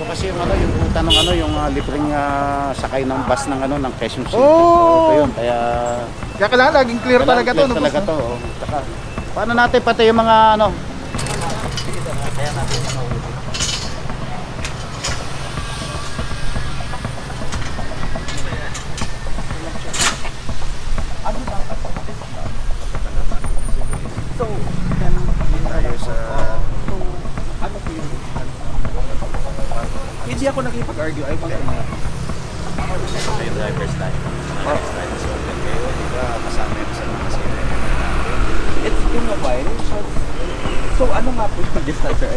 Ito kasi yung ano, yung ruta ng ano, yung libreng sakay ng bus ng ano, ng Quezon City. Oh! So, ito yun, kaya Kailangan laging clear talaga to, no? talaga to. Oh. Saka, paano natin pati yung mga ano? Kaya natin yung mga ulit. So, Tayo sa ano po yun? Hindi ako nakipag-argue. I want to know. ito yung driver's license. Driver's license. So, kayo, di ba, kasama yun sa mga sila. It's been a while. So ano nga po yung distance, sir?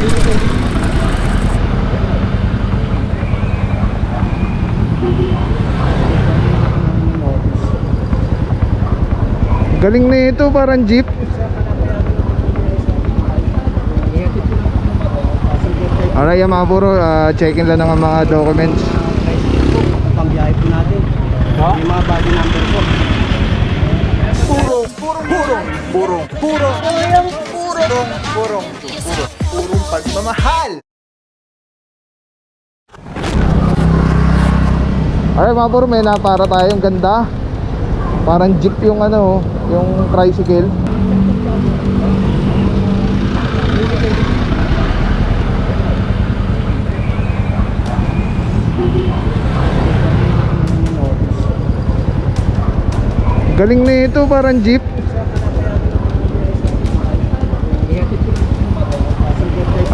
Galing na ito, parang jeep. Alright, yung mga puro, check-in lang ng mga documents. Pambiyahe po natin. Yung mga body number po. Purong pagmamahal. Alright mga puro, may napara tayong ganda. Parang jeep yung ano, yung tricycle. Galing na ito, parang jeep.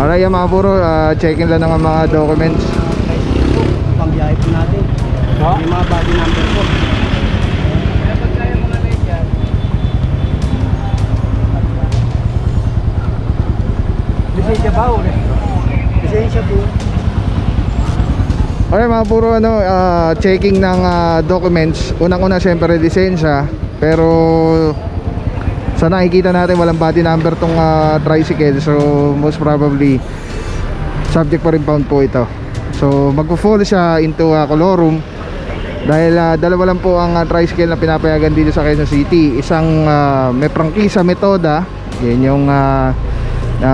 Alright mga puro, check-in lang ng mga documents. Pambiyahe po natin. Yung mga body number po. Lisensya ba o? Lisensya po. Alright mga puro, ano, checking ng documents. Unang-una siyempre lisensya. Pero sa nakikita natin walang body number tong tricycle. So most probably subject pa rin pound po ito. So magpo-fall siya into colorum. Dahil dalawa lang po ang tricycle na pinapayagan dito sa Quezon City. Isang may prangkisa metoda, yan yung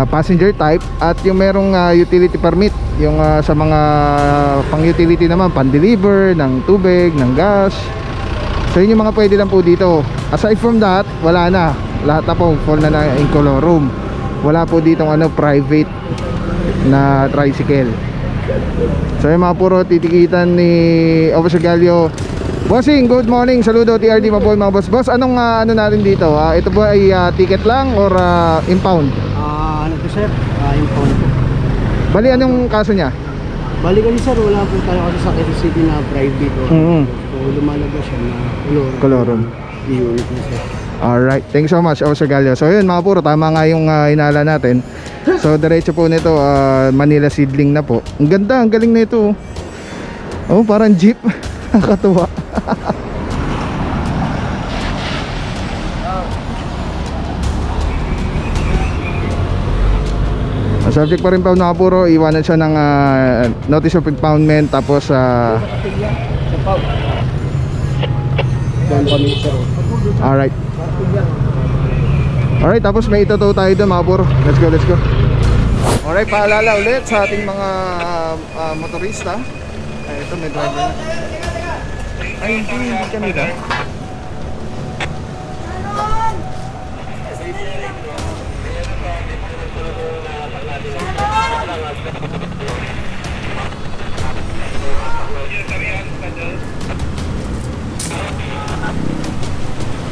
passenger type. At yung merong utility permit, yung sa mga pang-utility naman, pan-deliver ng tubig, ng gas. So yun yung mga pwede lang po dito. Aside from that, wala na. Lahat na po fall na in colorum. Wala po ditong ano, private na tricycle. So yung mga puro titikitan ni Officer Galio. Bossing, good morning. Saludo TRD mga boy, mga boss. Boss, anong ano natin dito? Ito po ay ticket lang or impound? Ano to sir? Impound po. Bali, anong kaso niya? Bali kasi sir, wala po tayo kasi sa Quezon City na private o. So lumalabas siya na Colorum. Unit na sir. Alright, thank you so much Officer Galio. So yun mga puro, tama nga yung hinala natin. So diretso po nito, Manila Seedling na po. Ang ganda, ang galing na ito. Oh, parang jeep. Nakakatuwa. Subject pa rin po mga puro, iwanan siya ng notice of impoundment. Tapos alright. Alright, tapos may itotow tayo doon mga puro. Let's go, let's go. Alright, paalala ulit sa ating mga motorista. Ay, ito may driver na. Ay, hindi kanila.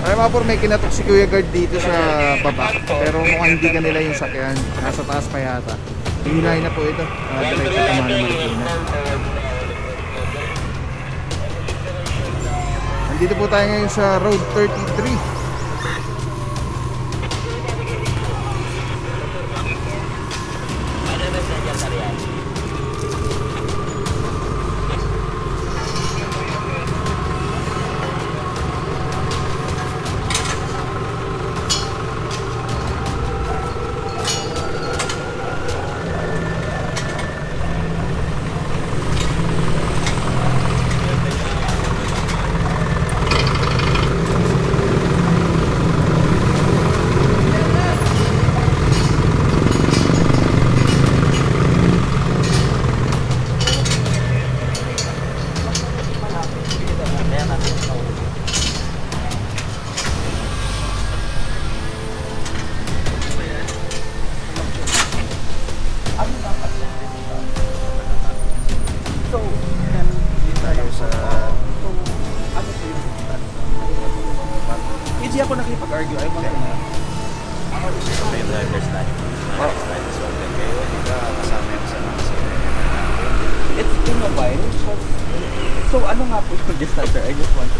Ay mga puro, may kinatok si Kuya Guard dito sa baba. Pero mukhang hindi kanila yung sakyan. Nasa taas pa yata. Hinay na po ito. Diretso Tamana Marikina. Nandito po tayo ngayon sa Road 33. So, then, Tayo sa... so, ano po yung hindi ako nakipag-argue. I want to know. Gusto ko yung driver's license. Driver's license. So, kayo, di ba, kasama yung sa mga It's been a while. So ano nga po yung distance, sir? I just want to...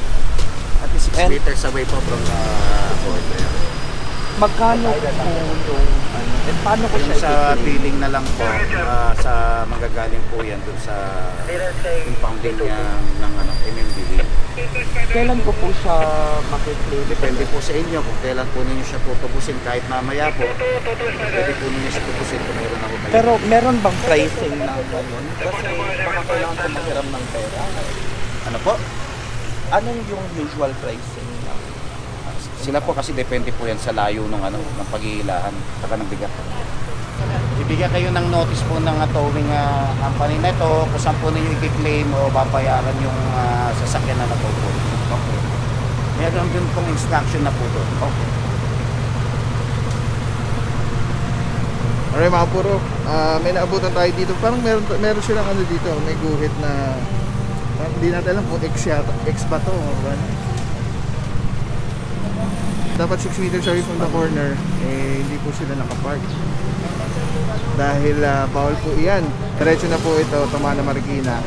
At least 6 And- meters away po from the border. Magkano po yung ano? And paano ko Yung siya sa i-claim? billing na lang po, sa magagaling po yan dun sa impounding ng MMDA. Kailan ko po siya makiklaim? Depende po sa inyo kung kailan po ninyo siya tutubusin. Kahit mamaya po, pwede po ninyo siya tutubusin kung meron ako kayo. Pero meron bang pricing na gano'n? Kasi baka kailangan ko maghiram ng pera. Ano po? Anong yung usual pricing na? Sila po kasi depende po yan sa layo ng paghihilaan saka ng bigat. Ibigyan kayo ng notice po ng towing company na ito kung saan po ninyo i-claim o babayaran yung sasakyan na nato po. Okay. Meron din pong instruction na po doon. Okay. Alright mga puro, may naabutan tayo dito. Parang meron silang ano dito, may guhit na parang hindi natin alam kung X ba to o ano. Dapat 6 meters away from the corner, hindi po sila nakapark. Dahil bawal po iyan. Diretso na po ito, Tumana Marikina.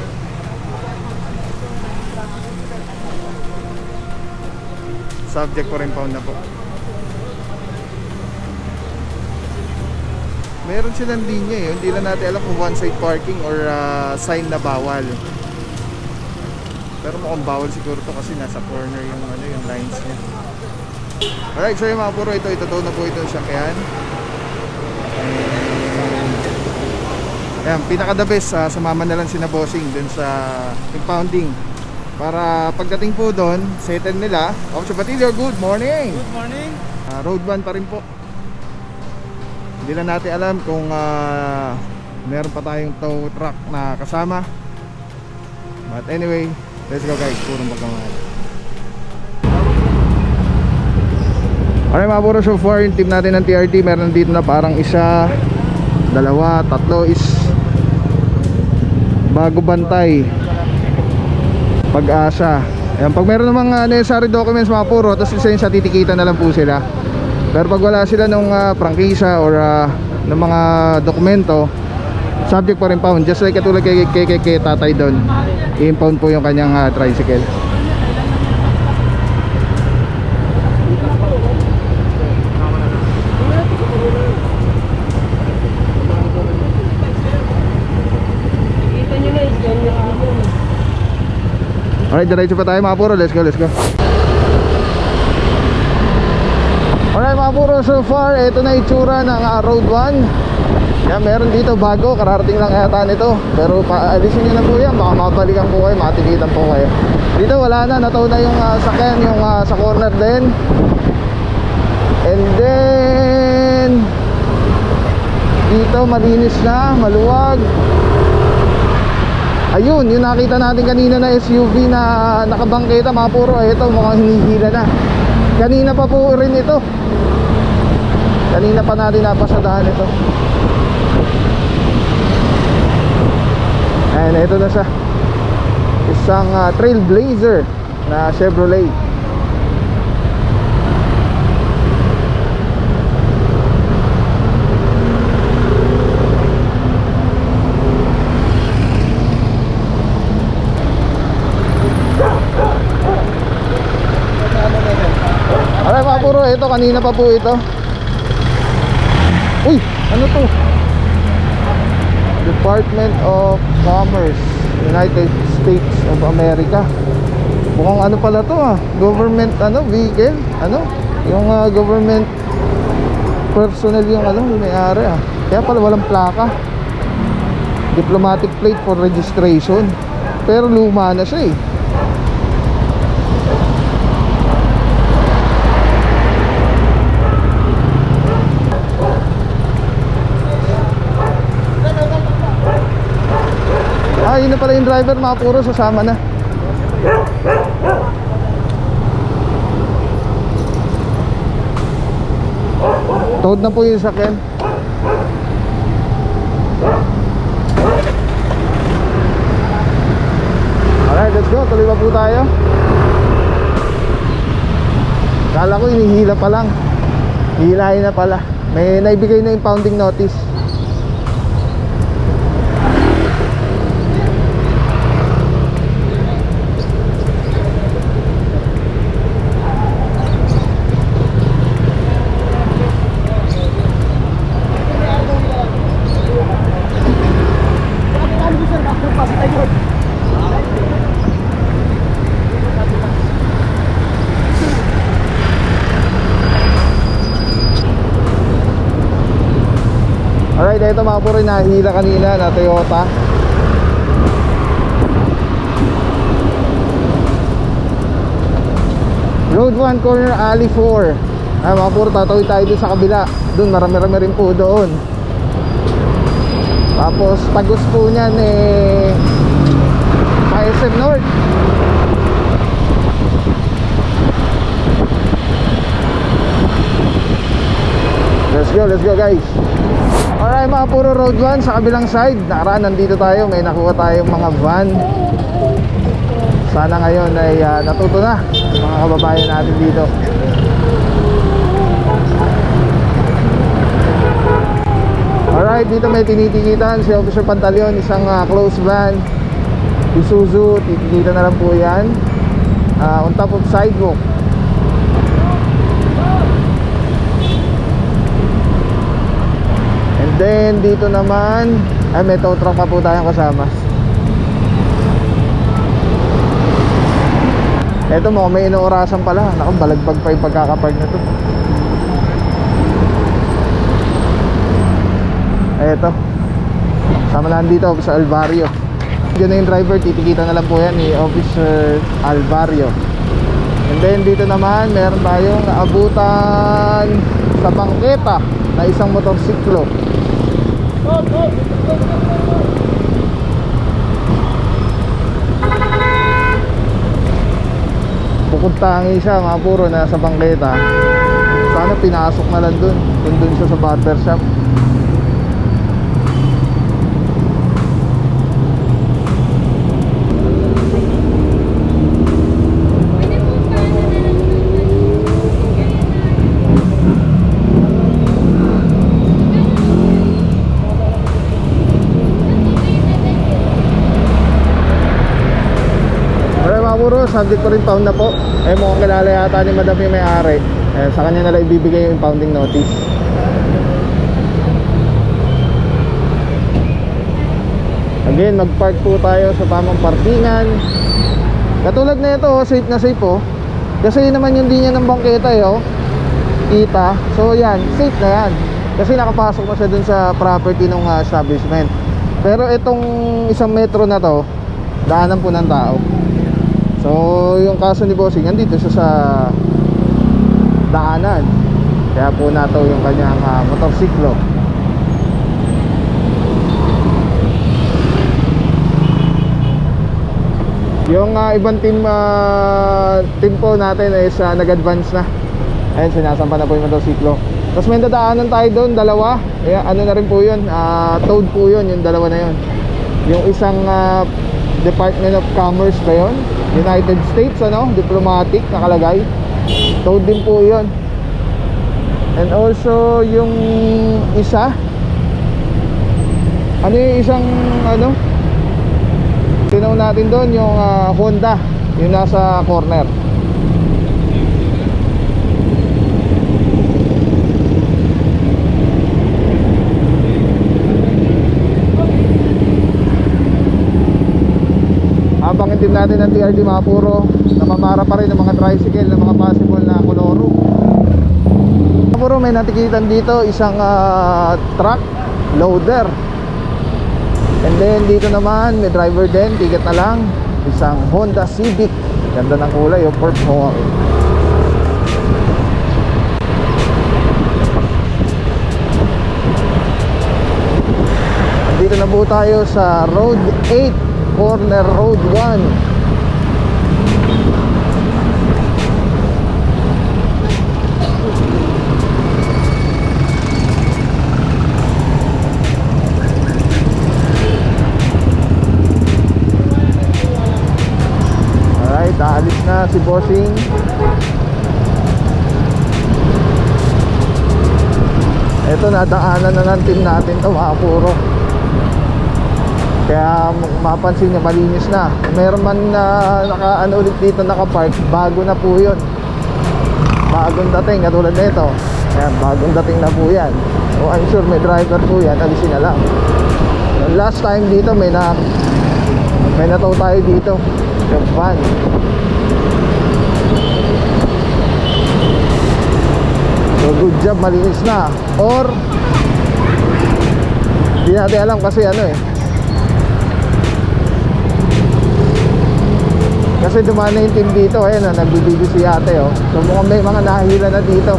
Subject for impound na po. Meron silang linya hindi lang natin alam kung one side parking or sign na bawal. Pero mukhang bawal siguro to kasi nasa corner yung yung lines niya. Alright, so yung mga puro ito na po ito sa sakyan. Ayan, pinaka the best, sumama na lang si na bossing dun sa impounding. Para pagdating po doon, settle nila. Officer Batilio, good morning! Good morning! Road 1 pa rin po. Hindi lang natin alam kung meron pa tayong tow truck na kasama. But anyway, let's go guys, purong pagkamahal. Alright mga puro, so far yung team natin ng TRT, meron dito na parang isa, dalawa, tatlo is Bago Bantay, Pag-asa. Ayan, pag meron namang necessary documents mga puro, tapos lisensya, titikita na lang po sila. Pero pag wala sila ng prangkisa or ng mga dokumento, subject for impound. Just like katulad kay tatay doon, i-impound po yung kanyang tricycle. Alright, diretso pa tayo mga puro. Let's go, let's go. Alright mga puro, so far ito na itsura ng Road 1. Yan, meron dito bago, kararating lang yata nito. Pero paalisin nyo na po yan, baka mabalikan po kayo, matikitan po kayo. Dito wala na, nataw na yung sakyan, yung sa corner din. And then dito malinis na, maluwag. Ayun, yung nakita natin kanina na SUV na nakabangketa mga puro, ito mukhang hinihila na. Kanina pa po rin ito. Kanina pa natin napasadahan ito. Ayan, ito na siya. Isang Trailblazer na Chevrolet. Alright mga puro, ito kanina pa po ito. Uy, ano to? Department of Commerce, United States of America. Mukhang ano pala to government vehicle, yung government personnel yung yung may-ari Kaya pala walang plaka. Diplomatic plate for registration. Pero luma na siya yun na pala yung driver mga puro, sasama na. Towed na po yung sakyan. pa po tayo. Kala ko inihila pa lang. Hihilahin na pala. May naibigay na impounding notice. Alright, ito mga puro nahila kanina na Toyota. Road 1 corner alley 4. Mga puro tatawid tayo dun sa kabila. Dun marami-rami rin po doon. Tapos tagos po niyan sa SM North. Let's go guys. Alright mga puro road 1 sa kabilang side. Nakaraan nandito tayo, may nakuha tayong mga van. Sana ngayon ay natuto na mga kababayan natin dito. Alright, dito may tinitikitan si Officer Pantaleon, isang close van Isuzu, titikita na lang po yan on top of sidewalk. And then dito naman ay may tow truck pa po tayong kasama. Eto mo, may inuurasan pala. Naku, balagbag pa yung pagkakapark na to. Eto, sama na dito sa Alvario. Diyan na yung driver, titikita na lang po yan ni Officer Alvario. And then dito naman meron tayong naabutan sa bangketa na isang motorsiklo. Bukod tangi siya mga puro nasa bangketa. Sana pinasok na lang dun siya sa barber shop. Puro subject ko rin pound na po. Mukhang kilala yata ni madam yung may-ari. Sa kanya na lang ibibigay yung impounding notice. Again, mag-park po tayo sa tamang parkingan. Katulad na ito, safe na safe po. Kasi naman yung linya ng bangketa kita. So yan, safe na yan. Kasi nakapasok na siya dun sa property ng establishment. Pero itong isang metro na to, daanan po ng tao. So yung kaso ni Bossing, nandito siya sa daanan. Kaya po nataw yung kanyang motorsiklo. Yung ibang team po natin is nag-advance na. Ayun, sinasampa na po yung motorsiklo. Tapos may dadaanan tayo doon, dalawa. Ano na rin po yun, towed po yun, yung dalawa na yun. Yung isang Department of Commerce ba yun? United States, diplomatic nakalagay. Towed din po yun. And also yung isa, yung isang tinaw natin doon, yung Honda, yung nasa corner. Abangan din natin ang TRD mga puro namamara pa rin ng mga tricycle ng mga possible na koloro. Puro may natikitan dito isang truck loader. And then dito naman may driver din, ticket na lang, isang Honda Civic. Ganda ng kulay, purple. Dito na po tayo sa Road 8 Corner Road 1. si Bossing. Ito, nadaanan na ng team natin to, mga puro. Kaya mapansin nyo, malinis na. Meron man na naka-ano ulit dito, naka-park, bago na po yun. Bagong dating, katulad nito. Ayan, bagong dating na po yan. So I'm sure may driver po yan, alisin na lang. Last time dito, may nataw tayo dito, yung van. So good job, malinis na. Or hindi natin alam kasi ano kasi dumaan na yung team dito. Ayan, nagbibideo si ate So mukhang may mga nahihila na dito.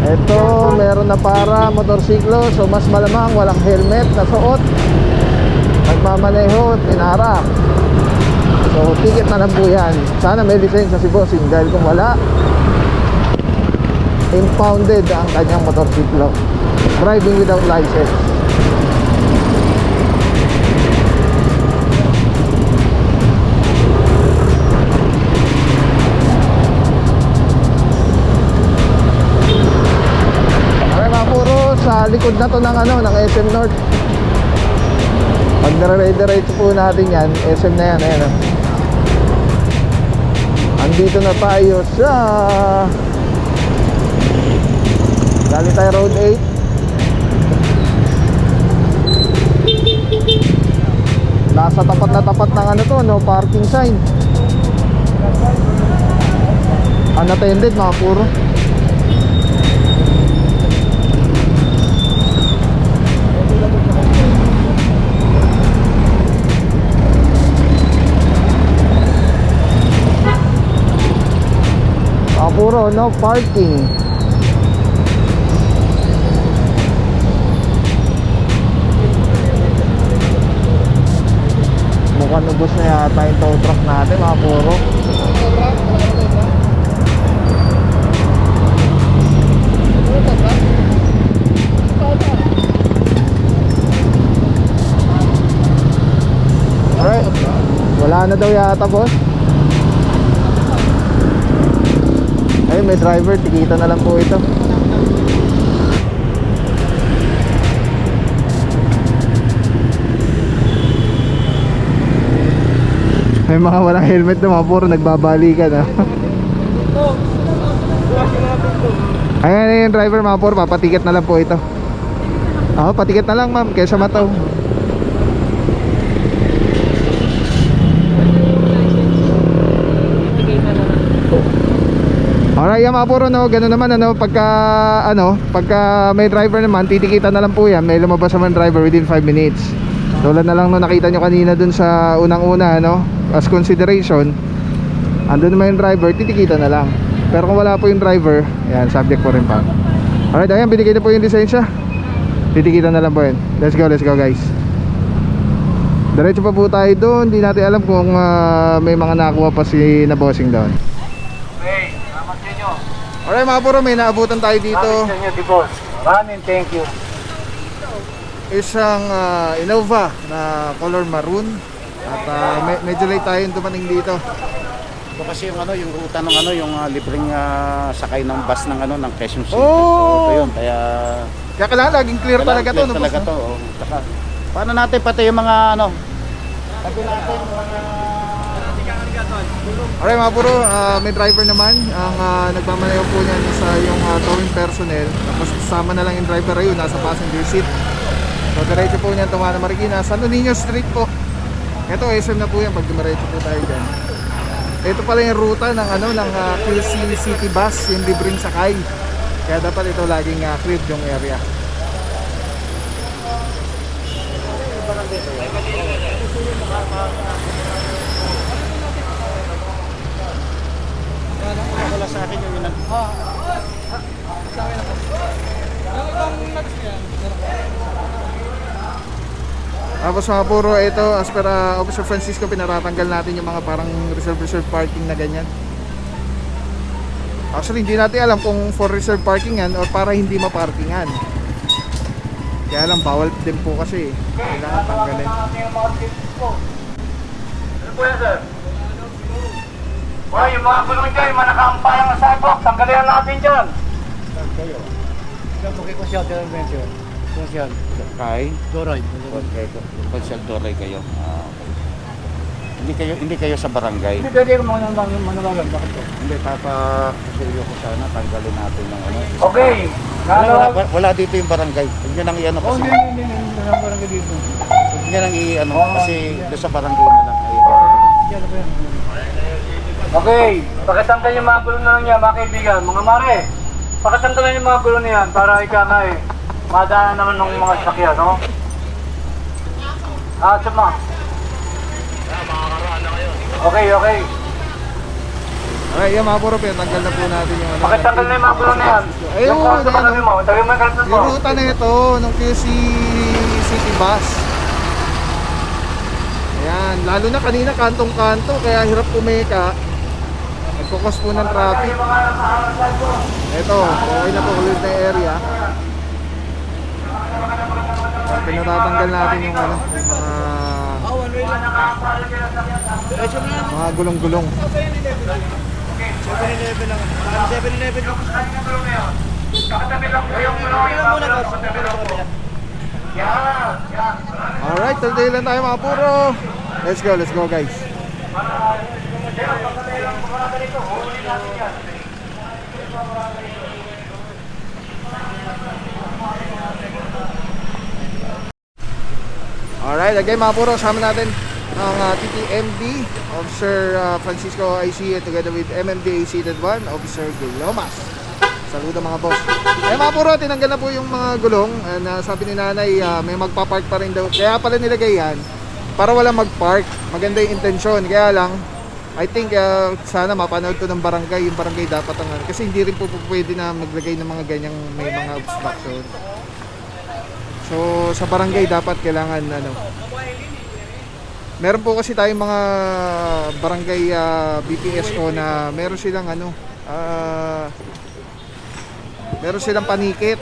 Ito, meron na para motorsiklo. So mas malamang walang helmet na suot. Nagmamaneho, tinarak. So ticket na lang po yan. Sana may lisensya si Bossing, dahil kung wala, impounded ang kanyang motorsiklo. Driving without license. Sa likod na to ng ng SM North. Pag nare-diretso po natin yan, SM na yan, ayan. Andito na tayo sa galing tayo Road 8. Nasa tapat na tapat ng no parking sign. Unattended, mga puro. Puro no parking. Mukhang nubos na yata yung tow truck natin, mga puro. Alright, wala na daw yata, boss. Ayun, may driver, tikita na lang po ito. May mga walang helmet na mga puro nagbabalikan Ayan yung driver, mga puro, papatiket na lang po ito. Patiket na lang, ma'am, kaysa mataw. Alright, yan mga puro, ganun naman pagka may driver naman, titikitan na lang po yan. May lumabas naman driver within 5 minutes. Tulad na lang nakita nyo kanina dun sa unang-una, as consideration, andun naman yung driver, titikitan na lang. Pero kung wala po yung driver, yan, subject po rin pa. Alright, ayan, binigay na po yung lisensya. Titikitan na lang po yan. Let's go guys. Diretso pa po tayo doon. Hindi natin alam kung may mga nakuha pa si na Bossing doon. Alright mga puro, may naabutan tayo dito. Thank you. Isang Innova na color maroon. At medyo late tayo dumating dito. Ito kasi yung yung ruta ng yung libreng sakay ng bus ng ng Quezon City. Oh! Ito yun, kaya kailangan laging clear talaga to. Clear talaga to. Saka, paano natin pati yung mga sabi natin mga alright mga puro, may driver naman. Ang nagmamaneho po niyan sa yung towing personnel. Tapos kasama na lang yung driver ayun, nasa passenger seat. So diretso po niyan Tumana Marikina, Santo Niño Street po. Ito SM na po yan pag dumiretso po tayo dyan. Ito pala yung ruta ng ng QC City Bus, yung libreng sakay. Kaya dapat ito laging cleared yung area. wala sa akin yung inan. Tapos mga puro, ito as per Officer Francisco, pinaratanggal natin yung mga parang reserve parking na ganyan. Actually, hindi natin alam kung for reserve parking yan or para hindi maparkingan. Kaya lang, bawal din po kasi. Kailangan tanggalin. Ano po yan, sir? Hoy, yung mga gulong dyan, yung mga nakaampayang na sidewalk, tanggalin natin dyan. Kay? Doray. Okay, Consul Doray kayo. Hindi kayo sa barangay. Hindi pwede yung manawagan, bakit po? Hindi, papakasuyo ko sana, tanggalin natin yung ano. Okay. Wala dito yung barangay. Huwag nyo nang i-ano kasi. Hindi. Parang dito. Huwag nyo nang i-ano kasi doon sa barangay na lang. Okay, pakitanggal yung mga gulong na lang niya, mga kaibigan. Mga mare, pakitanggalan yung mga gulong niyan para ika nga madaanan naman ng mga sakyan, no? Sama. Okay. Okay, yung mga puro tanggal na po natin yung ano. Pakitanggal na yung mga gulong na yan. Ayun, Yung kalito ayun. mo, tagay mo yung kalito mo. Yung ruta na ito, ng QC City Bus. Ayan, lalo na kanina kantong-kanto, kaya hirap pumeka. Nagkukos po ng traffic. Ito, okay na po ulit na area. Pinatatanggal natin yung ano, yung mga gulong-gulong. 7-Eleven lang. 7-Eleven lang. Alright, tuloy lang tayo mga puro. Let's go guys. Alright, again mga puro, sama natin ang TTMD, Officer Francisco IC, together with MMDA Seated 1, Officer Guillomas. Saludo mga boss. Eh mga puro, tinanggal na po yung mga gulong. Sabi ni nanay, may magpa-park pa rin daw. Kaya pala nilagay yan para wala mag-park. Maganda yung intensyon. Kaya lang, I think sana mapanood to ng barangay. Yung barangay dapat ang kasi hindi rin po pwede na maglagay ng mga ganyang may mga obstruction. So sa barangay dapat kailangan ano. Meron po kasi tayong mga barangay BPSO na meron silang ano meron silang panikit.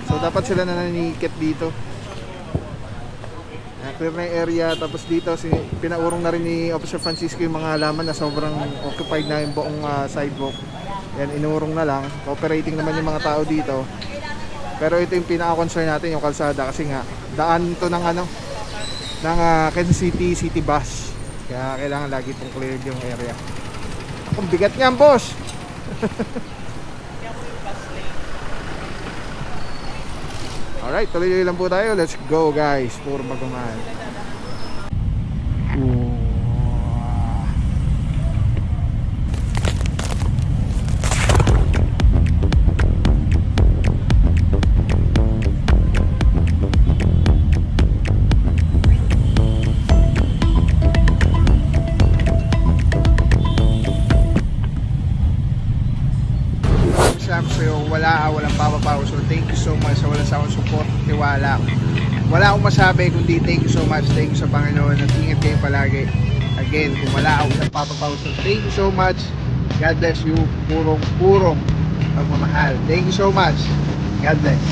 So dapat sila na nanikit dito. Clear na yung area. Tapos dito pinaurong na rin ni Officer Francisco yung mga halaman na sobrang occupied na yung buong sidewalk. Yan, inurong na lang. Cooperating naman yung mga tao dito. Pero ito yung pinaka-concern natin, yung kalsada. Kasi nga, daan to ng ano ng Kansas City Bus. Kaya kailangan lagi pong cleared yung area. Ang bigat niyan, boss! Alright, tuloy lang po tayo. Let's go guys. Puro maguman. So walang papapaw. So thank you so much sa walang sawang support, tiwala. Wala akong masabi kundi thank you so much. Thank you sa Panginoon at ingat kayo palagi. Again, kung wala akong papapaw. So thank you so much. God bless you. Purong pagmamahal. Thank you so much. God bless.